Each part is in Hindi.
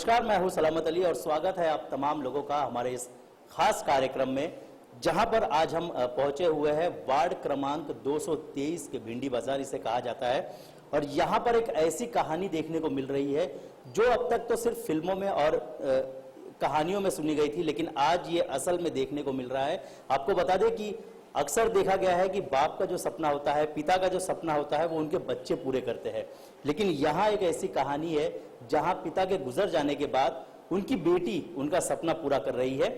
नमस्कार, मैं हूं सलामत अली और स्वागत है आप तमाम लोगों का हमारे इस खास कार्यक्रम में, जहां पर आज हम पहुंचे हुए हैं वार्ड क्रमांक 223 के भिंडी बाजार इसे कहा जाता है। और यहां पर एक ऐसी कहानी देखने को मिल रही है जो अब तक तो सिर्फ फिल्मों में और कहानियों में सुनी गई थी, लेकिन आज ये असल में देखने को मिल रहा है। आपको बता दें कि अक्सर देखा गया है कि बाप का जो सपना होता है, पिता का जो सपना होता है, वो उनके बच्चे पूरे करते हैं। लेकिन यहाँ एक ऐसी कहानी है जहाँ पिता के गुजर जाने के बाद उनकी बेटी उनका सपना पूरा कर रही है।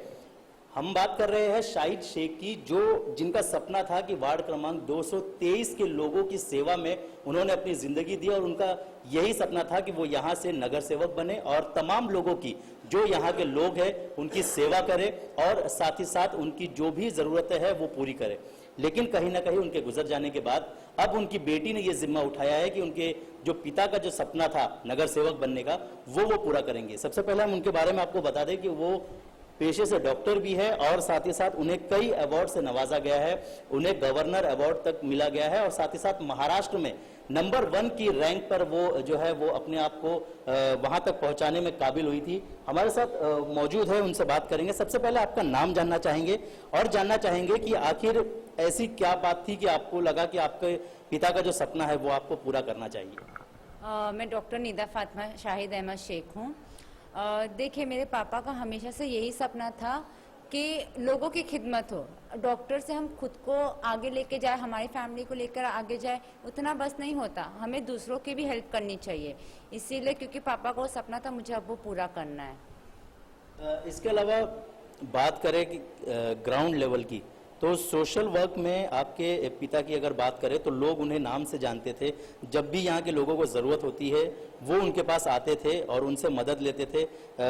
हम बात कर रहे हैं शाहिद शेख की, जो जिनका सपना था कि वार्ड क्रमांक 223 के लोगों की सेवा में उन्होंने अपनी जिंदगी दी और उनका यही सपना था कि वो यहाँ से नगर सेवक बने और तमाम लोगों की, जो यहाँ के लोग हैं, उनकी सेवा करे और साथ ही साथ उनकी जो भी जरूरतें हैं वो पूरी करे। लेकिन कहीं ना कहीं उनके गुजर जाने के बाद अब उनकी बेटी ने ये जिम्मा उठाया है कि उनके जो पिता का जो सपना था नगर सेवक बनने का, वो पूरा करेंगे। सबसे पहले हम उनके बारे में आपको बता दें कि वो पेशे से डॉक्टर भी है और साथ ही साथ उन्हें कई अवार्ड से नवाजा गया है। उन्हें गवर्नर अवार्ड तक मिला गया है और साथ ही साथ महाराष्ट्र में नंबर 1 की रैंक पर वो जो है वो अपने आप को वहां तक पहुंचाने में काबिल हुई थी। हमारे साथ मौजूद है, उनसे बात करेंगे। सबसे पहले आपका नाम जानना चाहेंगे और जानना चाहेंगे कि आखिर ऐसी क्या बात थी कि आपको लगा कि आपके पिता का जो सपना है वो आपको पूरा करना चाहिए। मैं डॉक्टर निदा फातिमा शाहिद अहमद शेख हूँ। देखिए, मेरे पापा का हमेशा से यही सपना था कि लोगों की खिदमत हो। डॉक्टर से हम खुद को आगे लेके जाए, हमारी फैमिली को लेकर आगे जाए, उतना बस नहीं होता, हमें दूसरों की भी हेल्प करनी चाहिए। इसीलिए क्योंकि पापा को सपना था, मुझे अब वो पूरा करना है। इसके अलावा बात करें कि ग्राउंड लेवल की, तो सोशल वर्क में आपके पिता की अगर बात करें तो लोग उन्हें नाम से जानते थे। जब भी यहाँ के लोगों को ज़रूरत होती है वो उनके पास आते थे और उनसे मदद लेते थे।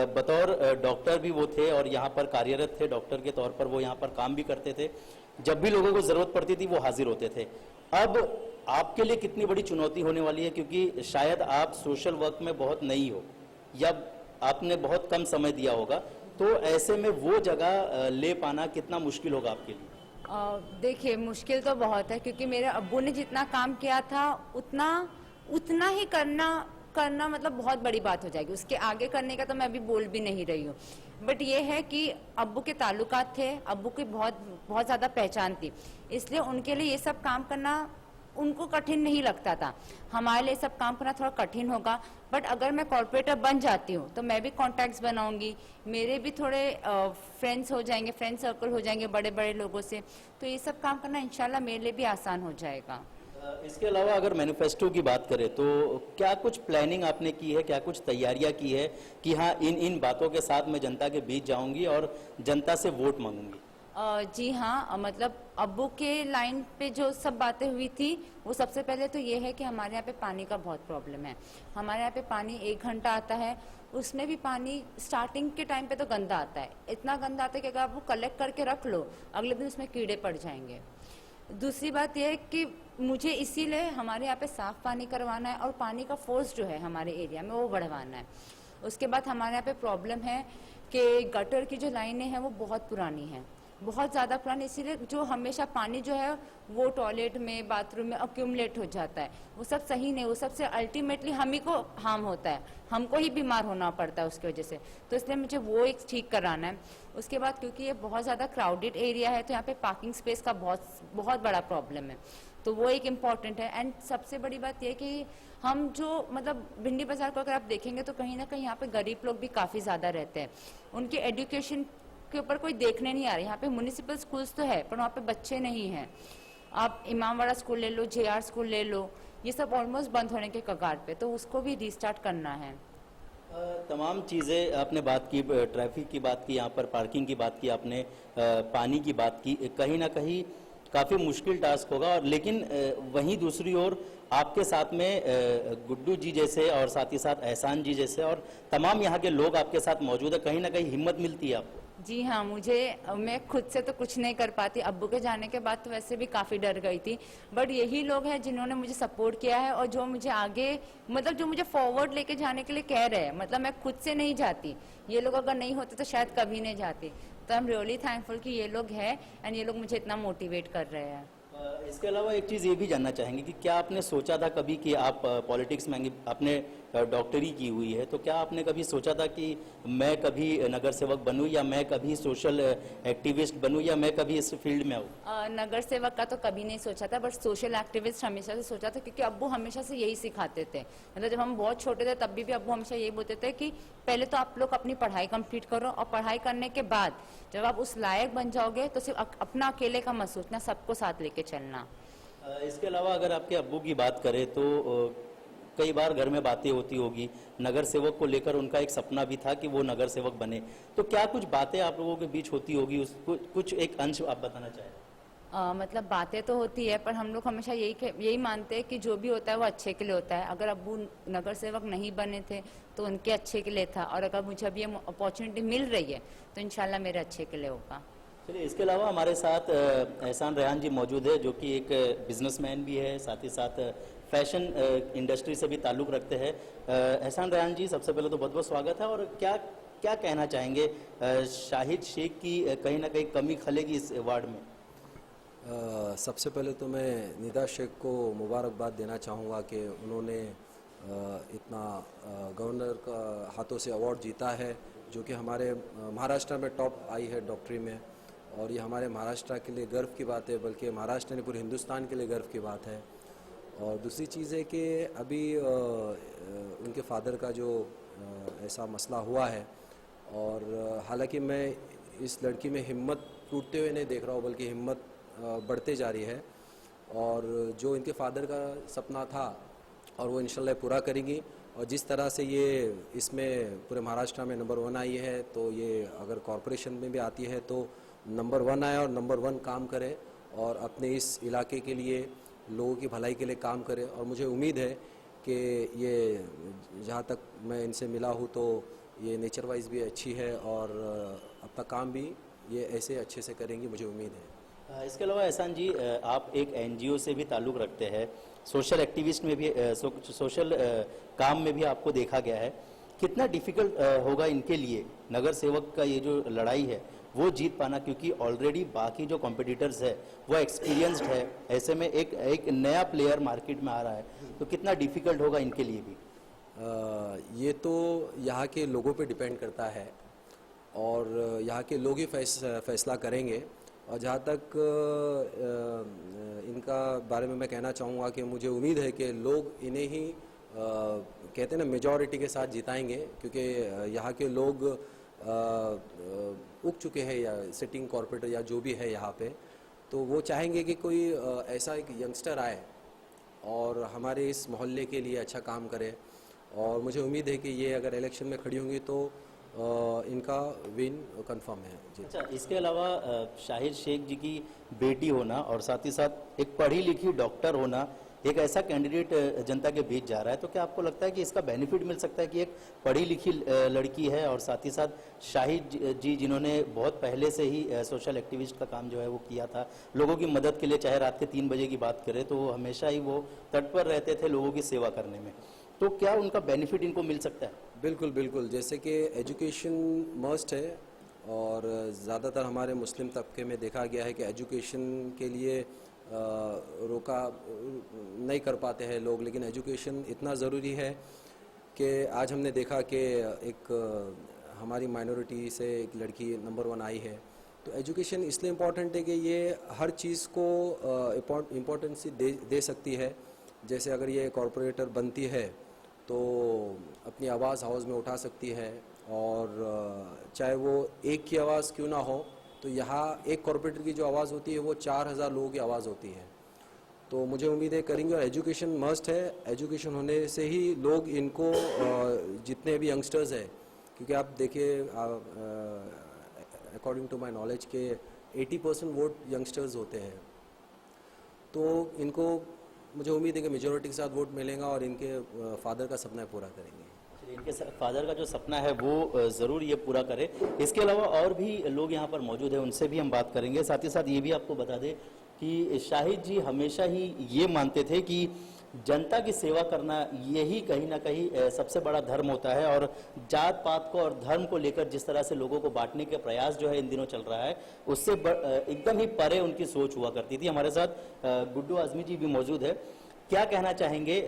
बतौर डॉक्टर भी वो थे और यहाँ पर कार्यरत थे, डॉक्टर के तौर पर वो यहाँ पर काम भी करते थे। जब भी लोगों को ज़रूरत पड़ती थी वो हाजिर होते थे। अब आपके लिए कितनी बड़ी चुनौती होने वाली है, क्योंकि शायद आप सोशल वर्क में बहुत नई हो या आपने बहुत कम समय दिया होगा, तो ऐसे में वो जगह ले पाना कितना मुश्किल होगा आपके लिए? देखिए, मुश्किल तो बहुत है, क्योंकि मेरे अब्बू ने जितना काम किया था उतना ही करना मतलब बहुत बड़ी बात हो जाएगी। उसके आगे करने का तो मैं अभी बोल भी नहीं रही हूँ। बट ये है कि अब्बू के ताल्लुकात थे, अब्बू की बहुत ज्यादा पहचान थी, इसलिए उनके लिए ये सब काम करना उनको कठिन नहीं लगता था। हमारे लिए सब काम करना थोड़ा कठिन होगा। बट अगर मैं कॉर्पोरेटर बन जाती हूँ तो मैं भी कॉन्टैक्ट्स बनाऊंगी, मेरे भी थोड़े फ्रेंड्स हो जाएंगे, फ्रेंड सर्कल हो जाएंगे बड़े बड़े लोगों से, तो ये सब काम करना इंशाल्लाह मेरे लिए भी आसान हो जाएगा। इसके अलावा अगर मैनिफेस्टो की बात करें तो क्या कुछ प्लानिंग आपने की है, क्या कुछ तैयारियां की है कि हाँ इन बातों के साथ मैं जनता के बीच जाऊंगी और जनता से वोट मांगूंगी? जी हाँ, मतलब अब्बू के लाइन पे जो सब बातें हुई थी, वो सबसे पहले तो ये है कि हमारे यहाँ पे पानी का बहुत प्रॉब्लम है। हमारे यहाँ पे पानी 1 घंटा आता है, उसमें भी पानी स्टार्टिंग के टाइम पे तो गंदा आता है, इतना गंदा आता है कि अगर आप वो कलेक्ट करके रख लो, अगले दिन उसमें कीड़े पड़ जाएंगे। दूसरी बात यह है कि मुझे इसीलिए हमारे यहाँ पे साफ पानी करवाना है और पानी का फोर्स जो है हमारे एरिया में वो बढ़वाना है। उसके बाद हमारे यहाँ पे प्रॉब्लम है कि गटर की जो लाइनें हैं वो बहुत पुरानी हैं, बहुत ज़्यादा पुरानी, इसीलिए जो हमेशा पानी जो है वो टॉयलेट में, बाथरूम में अक्यूमुलेट हो जाता है। वो सब सही नहीं, वो सबसे अल्टीमेटली हम ही को हार्म होता है, हमको ही बीमार होना पड़ता है उसकी वजह से। तो इसलिए मुझे वो एक ठीक कराना है। उसके बाद क्योंकि ये बहुत ज़्यादा क्राउडेड एरिया है तो यहाँ पे पार्किंग स्पेस का बहुत बड़ा प्रॉब्लम है, तो वो एक इम्पॉर्टेंट है। एंड सबसे बड़ी बात यह कि हम जो मतलब भिंडी बाजार को अगर आप देखेंगे तो कहीं ना कहीं यहाँ पे गरीब लोग भी काफ़ी ज़्यादा रहते हैं, उनकी एजुकेशन के ऊपर कोई देखने नहीं आ रहा। यहाँ पे म्युनिसिपल स्कूल्स तो है पर वहाँ पे बच्चे नहीं हैं। आप इमामवाड़ा स्कूल ले लो, JR स्कूल ले लो, ये सब ऑलमोस्ट बंद होने के कगार पे, तो उसको भी रीस्टार्ट करना है। तमाम चीज़ें आपने बात की, ट्रैफिक की बात की, यहाँ पर पार्किंग की बात की, आपने पानी की बात की। कहीं ना कहीं काफ़ी मुश्किल टास्क होगा। और लेकिन वहीं दूसरी ओर आपके साथ में गुड्डू जी जैसे और साथ ही साथ एहसान जी जैसे और तमाम यहाँ के लोग आपके साथ मौजूद है, कहीं ना कहीं हिम्मत मिलती है आपको? जी हाँ, मैं खुद से तो कुछ नहीं कर पाती। अब्बू के जाने के बाद तो वैसे भी काफ़ी डर गई थी, बट यही लोग हैं जिन्होंने मुझे सपोर्ट किया है और जो मुझे आगे मतलब जो मुझे फॉरवर्ड लेके जाने के लिए कह रहे हैं। मतलब मैं खुद से नहीं जाती, ये लोग अगर नहीं होते तो शायद कभी नहीं जाती। तो आई एम रियली थैंकफुल कि ये लोग हैं एंड ये लोग मुझे इतना मोटिवेट कर रहे हैं। इसके अलावा एक चीज़ ये भी जानना चाहेंगे कि क्या आपने सोचा था कभी कि आप पॉलिटिक्स में आएंगे? आपने डॉक्टरी की हुई है, तो क्या आपने कभी सोचा था कि मैं कभी नगर सेवक बनूं या मैं कभी सोशल एक्टिविस्ट बनूं या मैं कभी इस फील्ड में आऊं? नगर सेवक का तो कभी नहीं सोचा था, बट सोशल एक्टिविस्ट हमेशा से सोचा था, क्योंकि अब्बू हमेशा से यही सिखाते थे। मतलब जब हम बहुत छोटे थे तब भी अब्बू हमेशा यही बोलते थे कि पहले तो आप लोग अपनी पढ़ाई कंप्लीट करो, और पढ़ाई करने के बाद जब आप उस लायक बन जाओगे तो सिर्फ अपना अकेले का मत सोचना, सबको साथ लेके चलना। इसके अलावा अगर आपके अब्बू की बात करें तो कई बार घर में बातें होती होगी, नगर सेवक को लेकर उनका एक सपना भी था कि वो नगर सेवक बने, तो क्या कुछ बातें आप लोगों के बीच होती होगी, उसको कुछ एक अंश आप बताना चाहें? मतलब बातें तो होती है, पर हम लोग हमेशा यही मानते हैं कि जो भी होता है वो अच्छे के लिए होता है। अगर अब्बू नगर सेवक नहीं बने थे तो उनके अच्छे के लिए था, और अगर मुझे अब ये अपॉर्चुनिटी मिल रही है तो इंशाल्लाह मेरे अच्छे के लिए होगा। चलिए, इसके अलावा हमारे साथ एहसान रेहान जी मौजूद है, जो कि एक बिजनेसमैन भी है, साथ ही साथ फैशन इंडस्ट्री से भी ताल्लुक़ रखते हैं। एहसान रेहान जी, सबसे पहले तो बहुत बहुत स्वागत है। और क्या क्या कहना चाहेंगे, शाहिद शेख की कहीं ना कहीं कमी खलेगी इस अवार्ड में? सबसे पहले तो मैं निदा शेख को मुबारकबाद देना चाहूँगा कि उन्होंने इतना गवर्नर का हाथों से अवार्ड जीता है, जो कि हमारे महाराष्ट्र में टॉप आई है डॉक्टरी में, और ये हमारे महाराष्ट्र के लिए गर्व की बात है, बल्कि महाराष्ट्र ने पूरे हिंदुस्तान के लिए गर्व की बात है। और दूसरी चीज़ है कि अभी उनके फादर का जो ऐसा मसला हुआ है, और हालांकि मैं इस लड़की में हिम्मत टूटते हुए नहीं देख रहा हूँ, बल्कि हिम्मत बढ़ते जा रही है, और जो इनके फादर का सपना था और वो इंशाल्लाह पूरा करेंगी। और जिस तरह से ये इसमें पूरे महाराष्ट्र में नंबर 1 आई है, तो ये अगर कॉरपोरेशन में भी आती है तो नंबर 1 आए और नंबर 1 काम करे, और अपने इस इलाके के लिए, लोगों की भलाई के लिए काम करे। और मुझे उम्मीद है कि ये, जहाँ तक मैं इनसे मिला हूँ, तो ये नेचर वाइज भी अच्छी है और अपना काम भी ये ऐसे अच्छे से करेंगी, मुझे उम्मीद है। इसके अलावा एहसान जी, आप एक एनजीओ से भी ताल्लुक़ रखते हैं, सोशल एक्टिविस्ट में भी, सोशल काम में भी आपको देखा गया है। कितना डिफ़िकल्ट होगा इनके लिए नगर सेवक का ये जो लड़ाई है वो जीत पाना, क्योंकि ऑलरेडी बाकी जो कॉम्पिटिटर्स है वो एक्सपीरियंस्ड है, ऐसे में एक नया प्लेयर मार्केट में आ रहा है, तो कितना डिफ़िकल्ट होगा इनके लिए भी? ये तो यहाँ के लोगों पे डिपेंड करता है, और यहाँ के लोग ही फैसला करेंगे। और जहाँ तक इनका बारे में मैं कहना चाहूँगा कि मुझे उम्मीद है कि लोग इन्हें ही कहते हैं ना, मेजॉरिटी के साथ जिताएंगे, क्योंकि यहाँ के लोग उग चुके हैं, या सिटिंग कॉर्पोरेटर या जो भी है यहाँ पे, तो वो चाहेंगे कि कोई ऐसा एक यंगस्टर आए और हमारे इस मोहल्ले के लिए अच्छा काम करे। और मुझे उम्मीद है कि ये अगर इलेक्शन में खड़ी होंगी तो इनका विन कंफर्म है जी। अच्छा, इसके अलावा शाहिद शेख जी की बेटी होना और साथ ही साथ एक पढ़ी लिखी डॉक्टर होना, एक ऐसा कैंडिडेट जनता के बीच जा रहा है, तो क्या आपको लगता है कि इसका बेनिफिट मिल सकता है कि एक पढ़ी लिखी लड़की है और साथ ही साथ शाहिद जी जिन्होंने बहुत पहले से ही सोशल एक्टिविस्ट का काम जो है वो किया था, लोगों की मदद के लिए, चाहे रात के 3 बजे की बात करें तो हमेशा ही वो तत्पर रहते थे लोगों की सेवा करने में, तो क्या उनका बेनिफिट इनको मिल सकता है? बिल्कुल बिल्कुल, जैसे कि एजुकेशन मस्ट है, और ज़्यादातर हमारे मुस्लिम तबके में देखा गया है कि एजुकेशन के लिए रोका नहीं कर पाते हैं लोग, लेकिन एजुकेशन इतना ज़रूरी है कि आज हमने देखा कि एक हमारी माइनॉरिटी से एक लड़की नंबर 1 आई है। तो एजुकेशन इसलिए इम्पॉर्टेंट है कि ये हर चीज़ को इम्पोर्टेंस दे सकती है। जैसे अगर ये कॉरपोरेटर बनती है तो अपनी आवाज़ हाउस में उठा सकती है, और चाहे वो एक की आवाज़ क्यों ना हो, तो यहाँ एक कॉरपोरेटर की जो आवाज़ होती है वो 4000 लोगों की आवाज़ होती है। तो मुझे उम्मीद है करेंगे, और एजुकेशन मस्ट है। एजुकेशन होने से ही लोग इनको, जितने भी यंगस्टर्स हैं, क्योंकि आप देखिए अकॉर्डिंग टू माय नॉलेज के 80% वोट यंगस्टर्स होते हैं, तो इनको मुझे उम्मीद है कि मेजॉरिटी के साथ वोट मिलेगा और इनके फादर का सपना पूरा करेंगे। इनके फादर का जो सपना है वो ज़रूर ये पूरा करे। इसके अलावा और भी लोग यहाँ पर मौजूद हैं, उनसे भी हम बात करेंगे। साथ ही साथ ये भी आपको बता दें कि शाहिद जी हमेशा ही ये मानते थे कि जनता की सेवा करना यही कहीं ना कहीं सबसे बड़ा धर्म होता है। और जात पात को और धर्म को लेकर जिस तरह से लोगों को बांटने के प्रयास जो है इन दिनों चल रहा है, उससे एकदम ही परे उनकी सोच हुआ करती थी। हमारे साथ गुड्डू आजमी जी भी मौजूद है। क्या कहना चाहेंगे?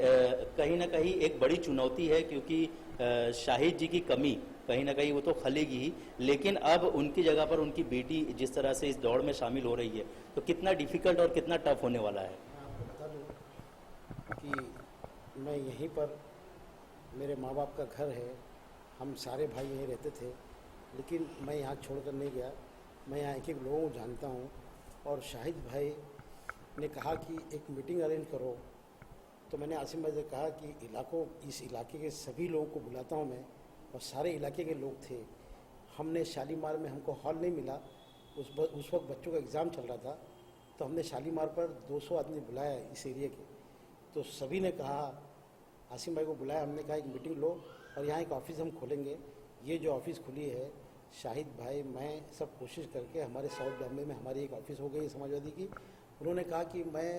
कहीं ना कहीं एक बड़ी चुनौती है, क्योंकि शाहिद जी की कमी कहीं ना कहीं वो तो खलेगी ही, लेकिन अब उनकी जगह पर उनकी बेटी जिस तरह से इस दौड़ में शामिल हो रही है, तो कितना डिफिकल्ट और कितना टफ होने वाला है। मैं आपको बता दूं कि मैं यहीं पर, मेरे माँ बाप का घर है, हम सारे भाई यहीं रहते थे, लेकिन मैं यहाँ छोड़कर नहीं गया। मैं यहाँ एक एक लोगों को जानता हूँ। और शाहिद भाई ने कहा कि एक मीटिंग अरेंज करो, तो मैंने आसिम भाई से कहा कि इस इलाके के सभी लोगों को बुलाता हूँ मैं, और सारे इलाके के लोग थे। हमने शालीमार में, हमको हॉल नहीं मिला, उस वक्त बच्चों का एग्ज़ाम चल रहा था, तो हमने शालीमार पर 200 आदमी बुलाया इस एरिया के। तो सभी ने कहा, आसिम भाई को बुलाया, हमने कहा एक मीटिंग लो और यहाँ एक ऑफिस हम खोलेंगे। ये जो ऑफिस खुली है, शाहिद भाई, मैं सब कोशिश करके, हमारे साउथ बॉम्बे में हमारी एक ऑफिस हो गई समाजवादी की। उन्होंने कहा कि मैं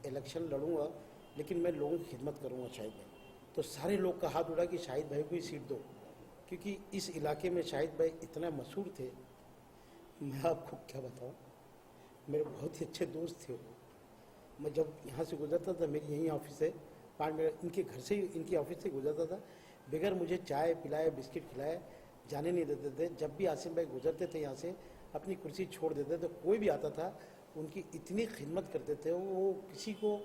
इलेक्शन लड़ूंगा, लेकिन मैं लोगों की खिदमत करूंगा शाहिद भाई। तो सारे लोग का हाथ उड़ा कि शाहिद भाई को ही सीट दो, क्योंकि इस इलाके में शाहिद भाई इतना मशहूर थे, मैं आपको क्या बताऊं। मेरे बहुत ही अच्छे दोस्त थे वो। मैं जब यहाँ से गुजरता था, मेरी यहीं ऑफिस है 5 मिनट, इनके घर से, इनकी ऑफिस से गुजरता था, बगैर मुझे चाय पिलाए, बिस्किट खिलाए जाने नहीं देते थे। जब भी आसिम भाई गुजरते थे यहाँ से, अपनी कुर्सी छोड़ देते थे, कोई भी आता था उनकी इतनी खिदमत करते थे। वो किसी को,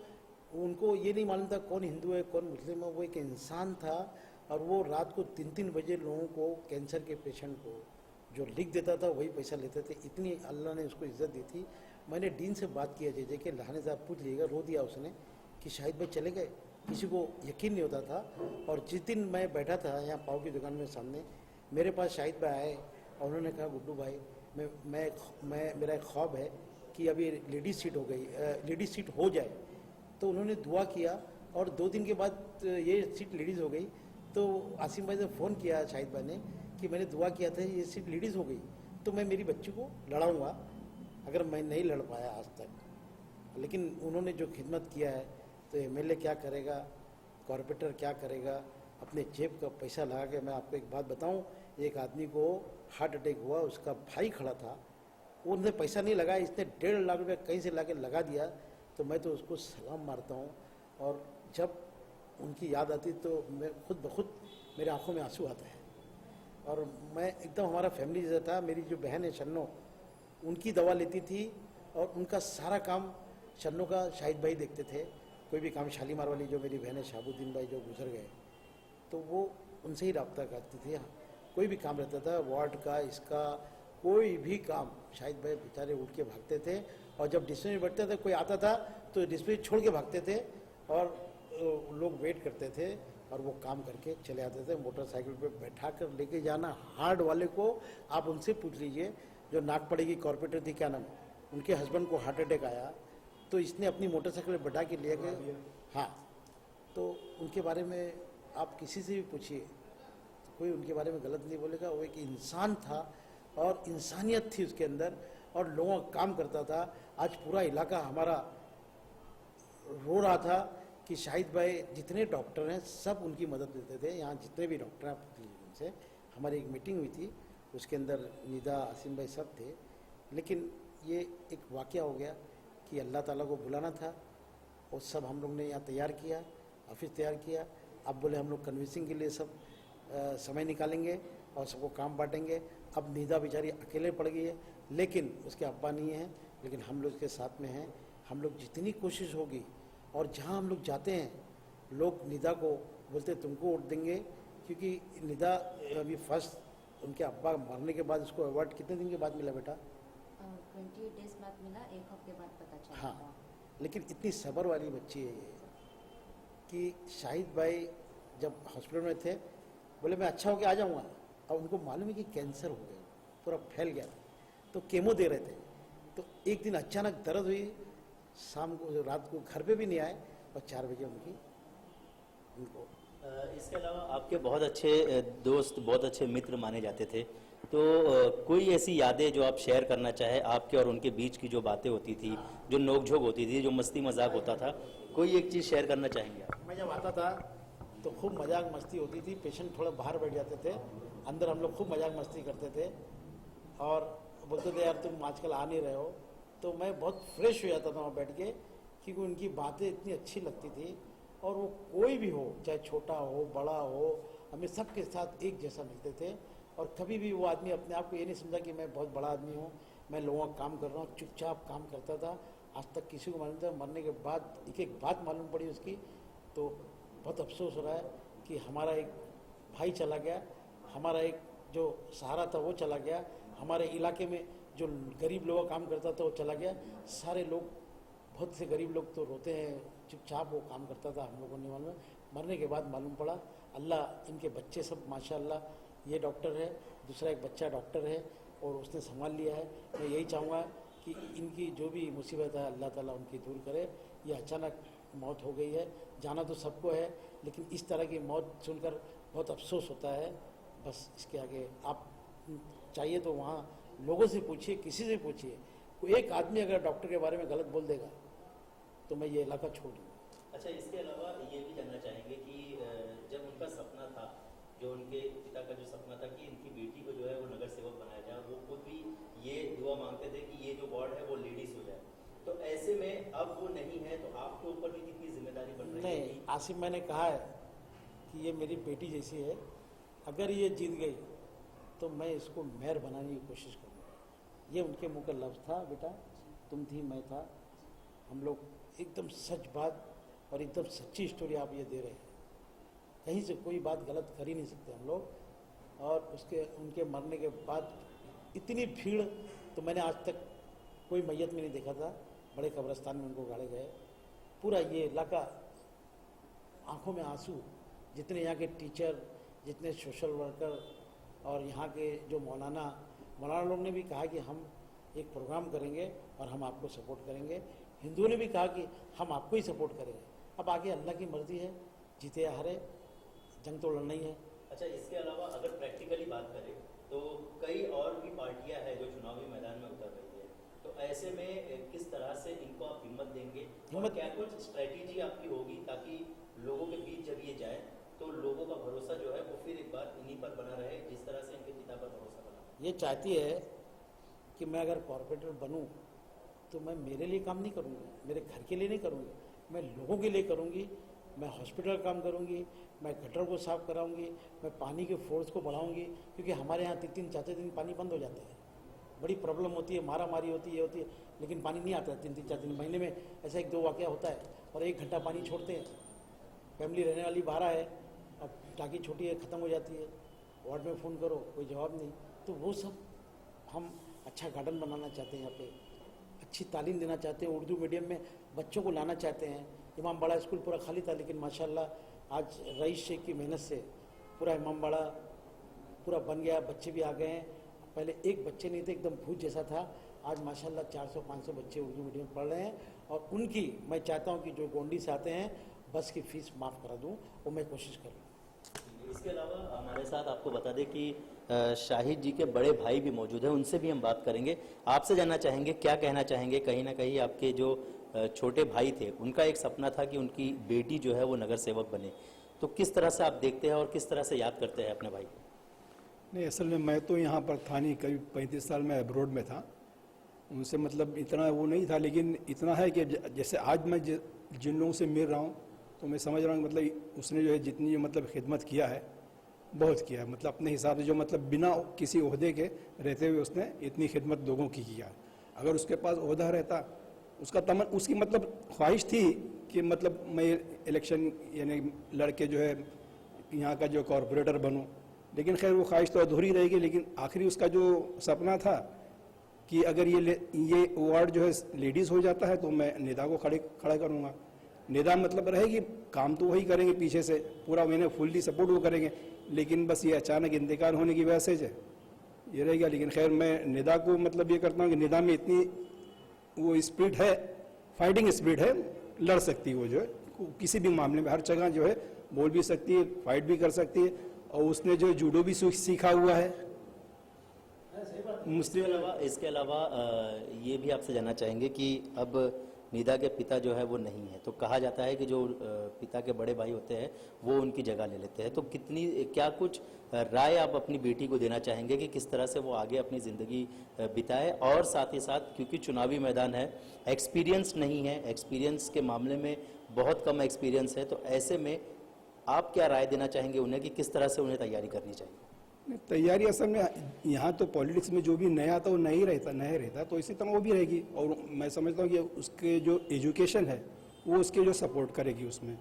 उनको ये नहीं मालूम था कौन हिंदू है कौन मुस्लिम है, वो एक इंसान था। और वो रात को 3-3 बजे लोगों को, कैंसर के पेशेंट को जो लिख देता था वही पैसा लेते थे। इतनी अल्लाह ने उसको इज्जत दी थी। मैंने डीन से बात किया, जैसे कि लहाने साहब पूछ लीजिएगा, रो दिया उसने कि शाहिद भाई चले गए। किसी को यकीन नहीं होता था। और जिस दिन मैं बैठा था यहाँ पाव की दुकान में सामने, मेरे पास शाहिद भाई आए और उन्होंने कहा, गुड्डू भाई, मेरा एक ख्वाब है कि अभी लेडीज सीट हो गई, लेडीज सीट हो जाए। तो उन्होंने दुआ किया और 2 दिन के बाद ये सीट लेडीज़ हो गई। तो आसिम भाई ने फ़ोन किया शाहिद भाई ने कि मैंने दुआ किया था, ये सीट लेडीज़ हो गई, तो मैं मेरी बच्ची को लड़ाऊंगा, अगर मैं नहीं लड़ पाया आज तक। लेकिन उन्होंने जो खिदमत किया है, तो एमएलए क्या करेगा, कॉरपोरेटर क्या करेगा, अपने जेब का पैसा लगा के। मैं आपको एक बात बताऊं, एक आदमी को हार्ट अटैक हुआ, उसका भाई खड़ा था, वो उन्होंने पैसा नहीं लगाया, इसने 1.5 लाख रुपये कहीं से ला के लगा दिया। तो मैं तो उसको सलाम मारता हूँ। और जब उनकी याद आती तो मैं खुद ब खुद मेरे आंखों में आंसू आता है। और मैं एकदम, हमारा फैमिली जैसा था। मेरी जो बहन है शन्नो, उनकी दवा लेती थी और उनका सारा काम शन्नो का शाहिद भाई देखते थे। कोई भी काम, शालीमार वाली जो मेरी बहन है शाहबुद्दीन भाई जो गुजर गए, तो वो उनसे ही रब्ता करती थी। कोई भी काम रहता था, वार्ड का, इसका कोई भी काम, शाहिद भाई बेचारे उठ के भागते थे। और जब डिस्प्ले में बैठते थे, कोई आता था तो डिस्प्ले छोड़ के भागते थे और लोग वेट करते थे और वो काम करके चले आते थे। मोटरसाइकिल पे बैठा कर लेके जाना। हार्ड वाले को आप उनसे पूछ लीजिए, जो नागपड़े की कॉर्पोरेटर थी, क्या नाम, उनके हस्बैंड को हार्ट अटैक आया, तो इसने अपनी मोटरसाइकिल पे बैठा के ले गए। हाँ, तो उनके बारे में आप किसी से भी पूछिए, तो कोई उनके बारे में गलत नहीं बोलेगा। वो एक इंसान था और इंसानियत थी उसके अंदर, और लोगों का काम करता था। आज पूरा इलाका हमारा रो रहा था कि शाहिद भाई, जितने डॉक्टर हैं सब उनकी मदद लेते थे। यहाँ जितने भी डॉक्टर हैं, पूछ लीजिए उनसे। हमारी एक मीटिंग हुई थी, उसके अंदर निदा, आसिम भाई सब थे। लेकिन ये एक वाक़या हो गया कि अल्लाह ताला को बुलाना था, और सब हम लोग ने यहाँ तैयार किया, ऑफिस तैयार किया। अब बोले हम लोग कन्विंसिंग के लिए सब समय निकालेंगे और सबको काम बांटेंगे। अब निदा बेचारी अकेले पड़ गई है, लेकिन उसके अब्बा नहीं हैं, लेकिन हम लोग उसके साथ में हैं। हम लोग जितनी कोशिश होगी, और जहाँ हम लोग जाते हैं लोग निदा को बोलते तुमको वोट देंगे, क्योंकि निदा अभी फर्स्ट उनके अब्बा मरने के बाद उसको अवार्ड कितने दिन के बाद मिला बेटा? 28 डेज बाद मिला, 1 हफ्ते बाद पता चला। हाँ, लेकिन इतनी सब्र वाली बच्ची है ये कि शाहिद भाई जब हॉस्पिटल में थे, बोले मैं अच्छा होके आ जाऊँगा, और उनको मालूम है कि कैंसर हो गया, पूरा फैल गया था, तो केमो दे रहे थे। तो एक दिन अचानक दर्द हुई, शाम को, रात को घर पे भी नहीं आए, और 4 बजे उनको इसके अलावा आपके बहुत अच्छे दोस्त, बहुत अच्छे मित्र माने जाते थे। तो कोई ऐसी यादें जो आप शेयर करना चाहे, आपके और उनके बीच की जो बातें होती थी, जो नोकझोंक होती थी, जो मस्ती मजाक होता था, कोई एक चीज़ शेयर करना चाहेंगे आप? मैं जब आता था तो खूब मजाक मस्ती होती थी। पेशेंट थोड़ा बाहर बैठ जाते थे, अंदर हम लोग खूब मजाक मस्ती करते थे और बोलते थे यार तुम आजकल आ नहीं रहे हो। तो मैं बहुत फ्रेश हो जाता था वहाँ बैठ के, क्योंकि उनकी बातें इतनी अच्छी लगती थी। और वो कोई भी हो, चाहे छोटा हो बड़ा हो, हमें सबके साथ एक जैसा मिलते थे। और कभी भी वो आदमी अपने आप को ये नहीं समझा कि मैं बहुत बड़ा आदमी हूँ, मैं लोगों का काम कर रहा हूँ, चुपचाप काम करता था। आज तक किसी को मालूम था, मरने के बाद एक एक बात मालूम पड़ी उसकी। तो बहुत अफसोस हो रहा है कि हमारा एक भाई चला गया, हमारा एक जो सहारा था वो चला गया, हमारे इलाके में जो गरीब लोगों का काम करता था वो चला गया। सारे लोग, बहुत से गरीब लोग तो रोते हैं, चुपचाप वो काम करता था, हम लोगों ने मालूम। मरने के बाद मालूम पड़ा। अल्लाह इनके बच्चे सब माशाल्लाह, ये डॉक्टर है, दूसरा एक बच्चा डॉक्टर है और उसने संभाल लिया है। मैं यही चाहूँगा कि इनकी जो भी मुसीबत है अल्लाह ताला उनकी दूर करे। ये अचानक मौत हो गई है, जाना तो सबको है, लेकिन इस तरह की मौत सुनकर बहुत अफसोस होता है। बस इसके आगे आप चाहिए तो वहाँ लोगों से पूछिए, किसी से पूछिए, कोई एक आदमी अगर डॉक्टर के बारे में गलत बोल देगा तो मैं ये इलाका छोड़ दूँगा। अच्छा, इसके अलावा ये भी जानना चाहेंगे कि जब उनका सपना था, जो उनके पिता का जो सपना था कि इनकी बेटी को जो है वो नगर सेवक बनाया जाए, वो खुद भी ये दुआ मांगते थे कि ये जो वार्ड है वो लेडीज हो जाए, तो ऐसे में अब वो नहीं है, तो आपके ऊपर भी कितनी जिम्मेदारी बन रही है? नहीं, आसिफ मैंने कहा है कि ये मेरी बेटी जैसी है, अगर ये जीत गई तो मैं इसको मेयर बनाने की कोशिश करूँगा। ये उनके मुंह का लफ्ज़ था, बेटा तुम थी मैं था, हम लोग एकदम सच बात और एकदम सच्ची स्टोरी आप ये दे रहे हैं, कहीं से कोई बात गलत कर ही नहीं सकते हम लोग। और उसके उनके मरने के बाद इतनी भीड़ तो मैंने आज तक कोई मैयत में नहीं देखा था। बड़े कब्रिस्तान में उनको गाड़े गए, पूरा ये इलाका आंखों में आंसू, जितने यहाँ के टीचर, जितने सोशल वर्कर और यहाँ के जो मौलाना लोग ने भी कहा कि हम एक प्रोग्राम करेंगे और हम आपको सपोर्ट करेंगे। हिंदुओं ने भी कहा कि हम आपको ही सपोर्ट करेंगे। अब आगे अल्लाह की मर्जी है, जीते या हारे, जंग तो लड़ना ही है। अच्छा, इसके अलावा अगर प्रैक्टिकली बात करें तो कई और भी पार्टियां हैं जो चुनावी मैदान में उतर रही है, तो ऐसे में किस तरह से इनको आप हिम्मत देंगे और क्या कुछ स्ट्रेटेजी आपकी होगी ताकि लोगों के बीच जब ये जाए तो लोगों का भरोसा जो है वो फिर एक बार इन्हीं पर बना रहे, जिस तरह से इनके पिता पर भरोसा बना? ये चाहती है कि मैं अगर कॉर्पोरेटर बनूं तो मैं मेरे लिए काम नहीं करूंगी, मेरे घर के लिए नहीं करूंगी, मैं लोगों के लिए करूंगी। मैं हॉस्पिटल का काम करूंगी, मैं गटर को साफ कराऊंगी, मैं पानी के फोर्स को बढ़ाऊंगी, क्योंकि हमारे यहाँ 3-4 दिन पानी बंद हो जाता है, बड़ी प्रॉब्लम होती है, मारा मारी होती है, ये होती है, लेकिन पानी नहीं आता है 3-4 दिन। महीने में ऐसा 1-2 वाक़या होता है और 1 घंटा पानी छोड़ते हैं। फैमिली रहने वाली 12 है, अब टाकी छोटी है, ख़त्म हो जाती है, वार्ड में फ़ोन करो कोई जवाब नहीं। तो वो सब हम अच्छा गार्डन बनाना चाहते हैं, यहाँ पे अच्छी तालीम देना चाहते हैं, उर्दू मीडियम में बच्चों को लाना चाहते हैं। इमाम बाड़ा स्कूल पूरा खाली था, लेकिन माशाल्लाह आज रईस शेख की मेहनत से पूरा इमाम बाड़ा पूरा बन गया, बच्चे भी आ गए हैं। पहले एक बच्चे नहीं थे, एकदम भूत जैसा था, आज माशाल्लाह 400-500 बच्चे उर्दू मीडियम पढ़ रहे हैं। और उनकी मैं चाहता हूँ कि जो गोंडी से आते हैं बस की फ़ीस माफ़ करा दूँ, वो मैं कोशिश करूँ। इसके अलावा हमारे साथ आपको बता दें कि शाहिद जी के बड़े भाई भी मौजूद हैं, उनसे भी हम बात करेंगे। आपसे जानना चाहेंगे, क्या कहना चाहेंगे? कहीं ना कहीं आपके जो छोटे भाई थे, उनका एक सपना था कि उनकी बेटी जो है वो नगर सेवक बने, तो किस तरह से आप देखते हैं और किस तरह से याद करते हैं अपने भाई? नहीं, असल में मैं तो यहाँ पर था नहीं, करीब 35 साल मैं अब्रोड में था, उनसे मतलब इतना वो नहीं था। लेकिन इतना है कि जैसे आज मैं जिन लोगों से मिल रहा हूँ तो मैं समझ रहा हूँ मतलब उसने जो है जितनी मतलब खिदमत किया है, बहुत किया है। मतलब अपने हिसाब से जो मतलब बिना किसी ओहदे के रहते हुए उसने इतनी खिदमत लोगों की किया है। अगर उसके पास ओहदा रहता, उसकी मतलब ख्वाहिश थी कि मतलब मैं इलेक्शन यानी लड़के जो है यहाँ का जो कॉरपोरेटर बनूँ, लेकिन खैर वो ख्वाहिश तो अधूरी रहेगी। लेकिन आखिरी उसका जो सपना था कि अगर ये वार्ड जो है लेडीज़ हो जाता है तो मैं निदा को खड़ा करूँगा। निदा मतलब रहेगी, काम तो वही करेंगे पीछे से, पूरा मैंने फुल्ली सपोर्ट वो करेंगे, लेकिन बस ये अचानक इंतकाल होने की वजह से ये रहेगा। लेकिन खैर मैं निदा को मतलब ये करता हूँ कि निदा में इतनी वो स्पिरिट है, फाइटिंग स्पिरिट है, लड़ सकती है वो जो है किसी भी मामले में, हर जगह जो है बोल भी सकती है, फाइट भी कर सकती है। और उसने जो जूडो भी सीखा हुआ है, मुस्लिम इसके अलावा ये भी आपसे जानना चाहेंगे कि अब निदा के पिता जो है वो नहीं है, तो कहा जाता है कि जो पिता के बड़े भाई होते हैं वो उनकी जगह ले लेते हैं, तो कितनी क्या कुछ राय आप अपनी बेटी को देना चाहेंगे कि किस तरह से वो आगे अपनी ज़िंदगी बिताए, और साथ ही साथ क्योंकि चुनावी मैदान है, एक्सपीरियंस नहीं है, एक्सपीरियंस के मामले में बहुत कम एक्सपीरियंस है, तो ऐसे में आप क्या राय देना चाहेंगे उन्हें कि किस तरह से उन्हें तैयारी करनी चाहिए? तैयारी असल में यहाँ तो पॉलिटिक्स में जो भी नया आता वो नहीं रहता तो इसी तरह वो भी रहेगी। और मैं समझता हूँ कि उसके जो एजुकेशन है वो उसके जो सपोर्ट करेगी उसमें,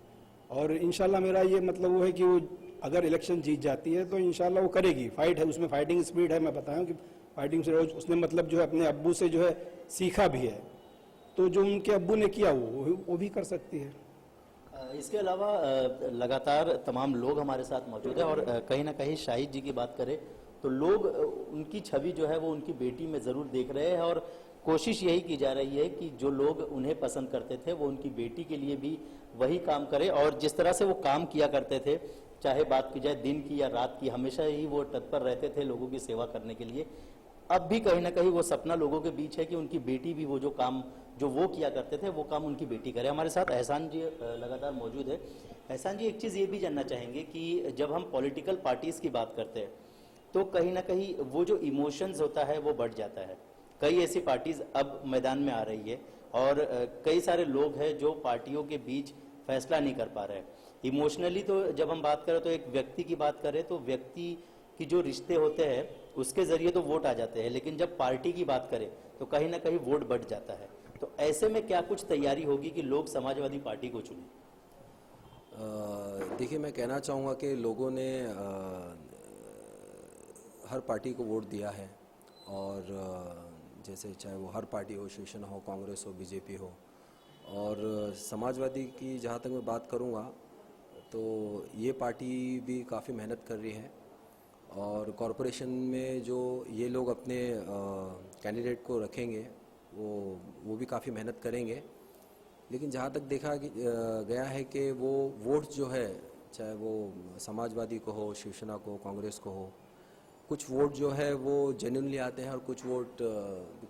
और इंशाल्लाह मेरा ये मतलब वो है कि वो अगर इलेक्शन जीत जाती है तो इंशाल्लाह वो करेगी, फाइट है उसमें, फाइटिंग स्पीड है। मैं बताया कि फाइटिंग से उसने मतलब जो है अपने अब्बू से जो है सीखा भी है, तो जो उनके अब्बू ने किया वो भी कर सकती है। इसके अलावा लगातार तमाम लोग हमारे साथ मौजूद हैं, और कहीं ना कहीं शाहिद जी की बात करें तो लोग उनकी छवि जो है वो उनकी बेटी में ज़रूर देख रहे हैं, और कोशिश यही की जा रही है कि जो लोग उन्हें पसंद करते थे वो उनकी बेटी के लिए भी वही काम करें, और जिस तरह से वो काम किया करते थे, चाहे बात की जाए दिन की या रात की, हमेशा ही वो तत्पर रहते थे लोगों की सेवा करने के लिए। अब भी कहीं ना कहीं वो सपना लोगों के बीच है कि उनकी बेटी भी वो जो काम जो वो किया करते थे वो काम उनकी बेटी करे। हमारे साथ एहसान जी लगातार मौजूद है। एहसान जी, एक चीज़ ये भी जानना चाहेंगे कि जब हम पॉलिटिकल पार्टीज़ की बात करते हैं तो कहीं ना कहीं वो जो इमोशंस होता है वो बढ़ जाता है। कई ऐसी पार्टीज़ अब मैदान में आ रही है, और कई सारे लोग हैं जो पार्टियों के बीच फैसला नहीं कर पा रहे हैं इमोशनली। तो जब हम बात करें तो एक व्यक्ति की बात करें तो व्यक्ति की जो रिश्ते होते हैं उसके जरिए तो वोट आ जाते हैं, लेकिन जब पार्टी की बात करें तो कहीं ना कहीं वोट बढ़ जाता है। तो ऐसे में क्या कुछ तैयारी होगी कि लोग समाजवादी पार्टी को चुनें? देखिए, मैं कहना चाहूँगा कि लोगों ने हर पार्टी को वोट दिया है, और जैसे चाहे वो हर पार्टी हो, शिवसेना हो, कांग्रेस हो, बीजेपी हो, और समाजवादी की जहाँ तक मैं बात करूँगा तो ये पार्टी भी काफ़ी मेहनत कर रही है, और कॉरपोरेशन में जो ये लोग अपने कैंडिडेट को रखेंगे वो भी काफ़ी मेहनत करेंगे। लेकिन जहाँ तक देखा गया है कि वो वोट जो है, चाहे वो समाजवादी को हो, शिवसेना को, कांग्रेस को हो, कुछ वोट जो है वो जेन्युइनली आते हैं, और कुछ वोट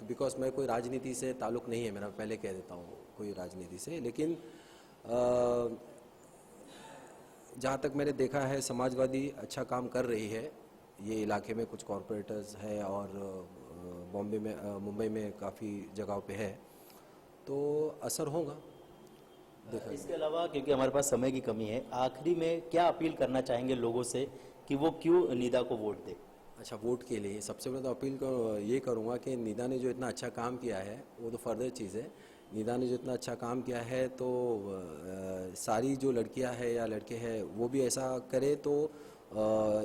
बिकॉज मैं कोई राजनीति से ताल्लुक़ नहीं है मेरा, पहले कह देता हूँ, कोई राजनीति से, लेकिन जहाँ तक मैंने देखा है समाजवादी अच्छा काम कर रही है ये इलाके में, कुछ कॉरपोरेटर्स है, और बॉम्बे में, मुंबई में काफ़ी जगहों पे है, तो असर होगा। इसके अलावा क्योंकि हमारे पास समय की कमी है, आखिरी में क्या अपील करना चाहेंगे लोगों से कि वो क्यों निदा को वोट दे? अच्छा, वोट के लिए सबसे पहले तो अपील ये करूँगा कि निदा ने जो इतना अच्छा काम किया है वो तो फर्दर चीज़ है। निदा ने जो इतना अच्छा काम किया है तो सारी जो लड़कियां हैं या लड़के हैं वो भी ऐसा करे तो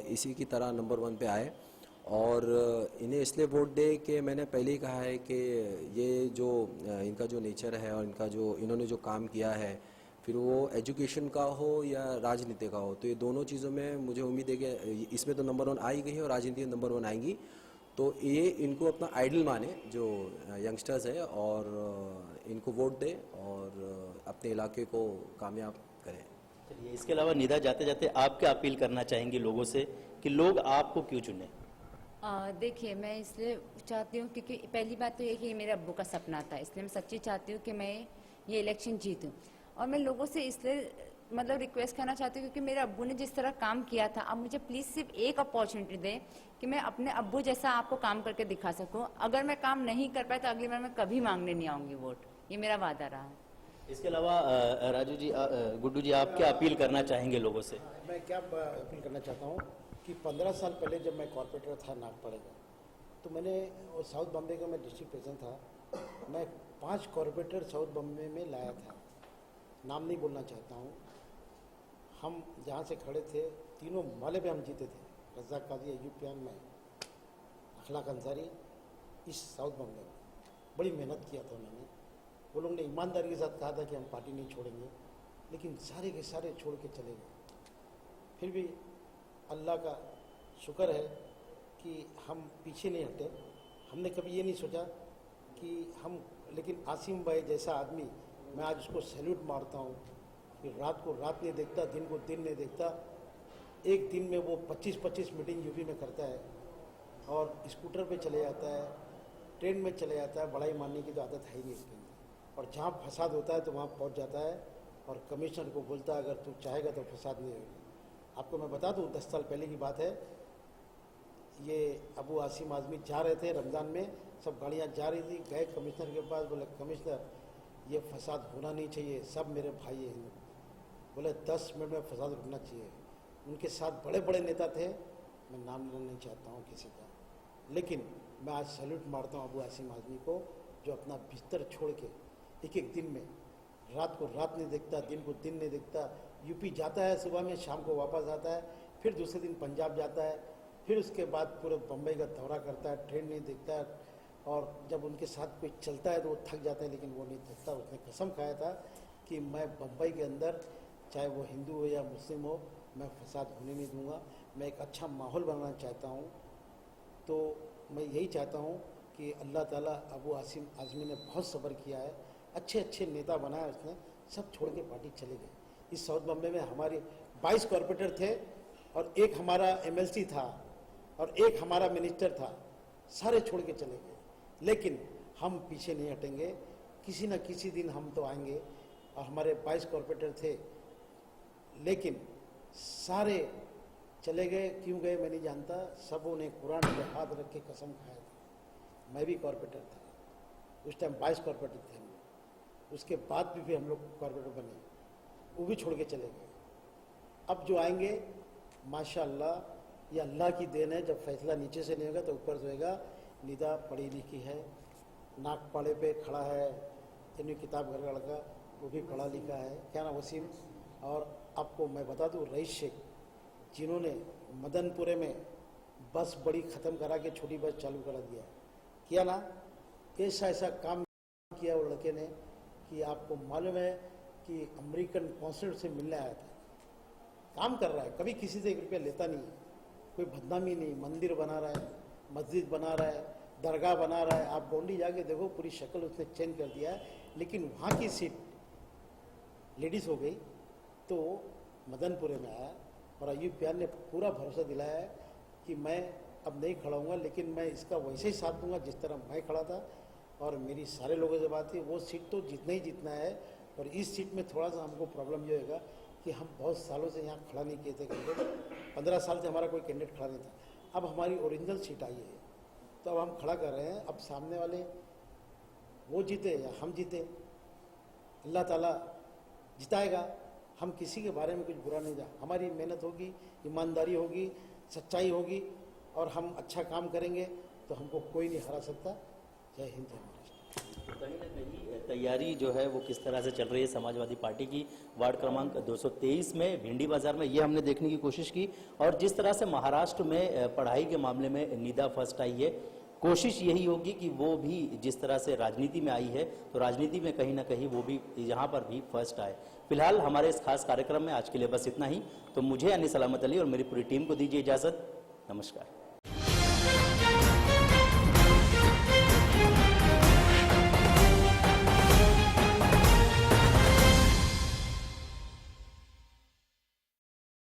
इसी की तरह नंबर 1 पे आए, और इन्हें इसलिए वोट दे कि मैंने पहले ही कहा है कि ये जो इनका जो नेचर है और इनका जो इन्होंने जो काम किया है, फिर वो एजुकेशन का हो या राजनीति का हो, तो ये दोनों चीज़ों में मुझे उम्मीद है कि इसमें तो नंबर 1 आ ही गई है और राजनीति में नंबर 1 आएंगी, तो ये इनको अपना आइडल माने जो यंगस्टर्स है, और इनको वोट दे और अपने इलाके को कामयाब करें। चलिए, इसके अलावा निदा, जाते जाते आप क्या अपील करना चाहेंगी लोगों से कि लोग आपको क्यों चुने? देखिए, मैं इसलिए चाहती हूँ क्योंकि पहली बात तो ये कि ये मेरे अब्बू का सपना था, इसलिए मैं सच्ची चाहती हूँ कि मैं ये इलेक्शन जीतूँ। और मैं लोगों से इसलिए मतलब रिक्वेस्ट करना चाहती हूँ क्योंकि मेरे अब्बू ने जिस तरह काम किया था, अब मुझे प्लीज़ सिर्फ एक अपॉर्चुनिटी दें कि मैं अपने अब्बू जैसा आपको काम करके दिखा सकूँ। अगर मैं काम नहीं कर पाए तो अगली बार मैं कभी मांगने नहीं आऊँगी वोट, ये मेरा वादा रहा है। इसके अलावा राजू जी, गुड्डू जी, आप क्या अपील करना चाहेंगे लोगों से? मैं क्या अपील करना चाहता हूँ कि 15 साल पहले जब मैं कॉर्पोरेटर था नागपाड़ा का, तो मैंने साउथ बॉम्बे का मैं डिस्ट्रिक्ट प्रेसिडेंट था, मैं 5 कॉर्पोरेटर साउथ बॉम्बे में लाया था। नाम नहीं बोलना चाहता हूँ। हम जहाँ से खड़े थे तीनों माले पे हम जीते थे, रज़ाक काजी, अयूब पियान, मैं, अखलाक अंसारी, इस साउथ बॉम्बे में बड़ी मेहनत किया था मैंने। वो लोग ने ईमानदारी के साथ कहा था कि हम पार्टी नहीं छोड़ेंगे, लेकिन सारे के सारे छोड़ के चले गए। फिर भी अल्लाह का शुक्र है कि हम पीछे नहीं हटे। हमने कभी ये नहीं सोचा कि हम, लेकिन आसिम भाई जैसा आदमी, मैं आज उसको सैल्यूट मारता हूँ कि रात को रात नहीं देखता, दिन को दिन नहीं देखता। एक दिन में वो 25-25 मीटिंग यूपी में करता है, और स्कूटर पे चले जाता है, ट्रेन में चले जाता है, बड़ाई मारने की तो आदत है ही नहीं इसके अंदर। और जहाँ फसाद होता है तो वहाँ पहुँच जाता है और कमिश्नर को बोलता है अगर तू चाहेगा तो फसाद नहीं होगी। आपको मैं बता दूँ 10 साल पहले की बात है, ये अबू आसिम आज़मी जा रहे थे रमज़ान में, सब गाड़ियाँ जा रही थी, गए कमिश्नर के पास, बोले कमिश्नर ये फसाद होना नहीं चाहिए, सब मेरे भाई हैं हिंदू। बोले 10 मिनट में फसाद रुकना चाहिए। उनके साथ बड़े बड़े नेता थे, मैं नाम लेना नहीं चाहता हूँ किसी का, लेकिन मैं आज सैल्यूट मारता हूँ अबू आसिम आज़मी को, जो अपना बिस्तर छोड़ के एक एक दिन में, रात को रात नहीं देखता, दिन को दिन नहीं देखता, यूपी जाता है सुबह में, शाम को वापस आता है, फिर दूसरे दिन पंजाब जाता है, फिर उसके बाद पूरे बम्बई का दौरा करता है, ट्रेन नहीं देखता है। और जब उनके साथ कोई चलता है तो वो थक जाता है, लेकिन वो नहीं थकता। उसने कसम खाया था कि मैं बम्बई के अंदर चाहे वो हिंदू हो या मुस्लिम हो, मैं फसाद होने नहीं दूंगा, मैं एक अच्छा माहौल बनाना चाहता हूँ। तो मैं यही चाहता हूँ कि अल्लाह ताला अबू आसिम आज़मी ने बहुत सब्र किया है, अच्छे अच्छे नेता बनाए उसने, सब छोड़ के पार्टी चले गए। इस साउथ बम्बे में हमारे 22 कॉरपोरेटर थे और एक हमारा एमएलसी था और एक हमारा मिनिस्टर था, सारे छोड़ के चले गए। लेकिन हम पीछे नहीं हटेंगे, किसी न किसी दिन हम तो आएंगे। और हमारे 22 कॉरपोरेटर थे, लेकिन सारे चले गए, क्यों गए मैं नहीं जानता। सबों ने कुरान पे हाथ रख के कसम खाया था। मैं भी कॉरपोरेटर था उस टाइम, 22 कॉरपोरेटर थे हम लोग। उसके बाद भी हम लोग कॉरपोरेटर बने, वो भी छोड़ के चले गए। अब जो आएंगे माशाअल्लाह ये अल्लाह की देन है, जब फैसला नीचे से नहीं होगा तो ऊपर से होगा। निदा पढ़ी लिखी है, नागपाड़े पे खड़ा है, इन्हीं किताब घर का लड़का, वो भी पढ़ा लिखा है, क्या ना वसीम। और आपको मैं बता दूं रईस शेख, जिन्होंने मदनपुरे में बस बड़ी ख़त्म करा के छोटी बस चालू करा दिया, किया ना, ऐसा ऐसा काम किया वो लड़के ने कि आपको मालूम है कि अमेरिकन कॉन्सुलेट से मिलने आया था। काम कर रहा है, कभी किसी से 1 रुपया लेता नहीं है, कोई बदनामी नहीं, मंदिर बना रहा है, मस्जिद बना रहा है, दरगाह बना रहा है। आप गोंडी जाके देखो, पूरी शक्ल उसने चेंज कर दिया है। लेकिन वहाँ की सीट लेडीज़ हो गई तो मदनपुरे में आया और अयूब प्यार ने पूरा भरोसा दिलाया है कि मैं अब नहीं खड़ा हूँगा, लेकिन मैं इसका वैसे ही साथ दूंगा जिस तरह मैं खड़ा था। और मेरी सारे लोगों से बात थी, वो सीट तो जितना ही जीतना है। और इस सीट में थोड़ा सा हमको प्रॉब्लम ये होगा कि हम बहुत सालों से यहाँ खड़ा नहीं किए थे कैंडिडेट, 15 साल से हमारा कोई कैंडिडेट खड़ा नहीं था। अब हमारी ओरिजिनल सीट आई है तो अब हम खड़ा कर रहे हैं। अब सामने वाले वो जीते या हम जीते, अल्लाह ताला जिताएगा। हम किसी के बारे में कुछ बुरा नहीं जा, हमारी मेहनत होगी, ईमानदारी होगी, सच्चाई होगी और हम अच्छा काम करेंगे तो हमको कोई नहीं हरा सकता। जय हिंद, जय महाराष्ट्र। कहीं ना कहीं तैयारी जो है वो किस तरह से चल रही है समाजवादी पार्टी की वार्ड क्रमांक 223 में भिंडी बाजार में, ये हमने देखने की कोशिश की। और जिस तरह से महाराष्ट्र में पढ़ाई के मामले में निदा फर्स्ट आई है, कोशिश यही होगी कि वो भी जिस तरह से राजनीति में आई है तो राजनीति में कहीं ना कहीं वो भी यहाँ पर भी फर्स्ट आए। फिलहाल हमारे इस खास कार्यक्रम में आज के लिए बस इतना ही। तो मुझे यानी सलामत अली और मेरी पूरी टीम को दीजिए इजाज़त। नमस्कार।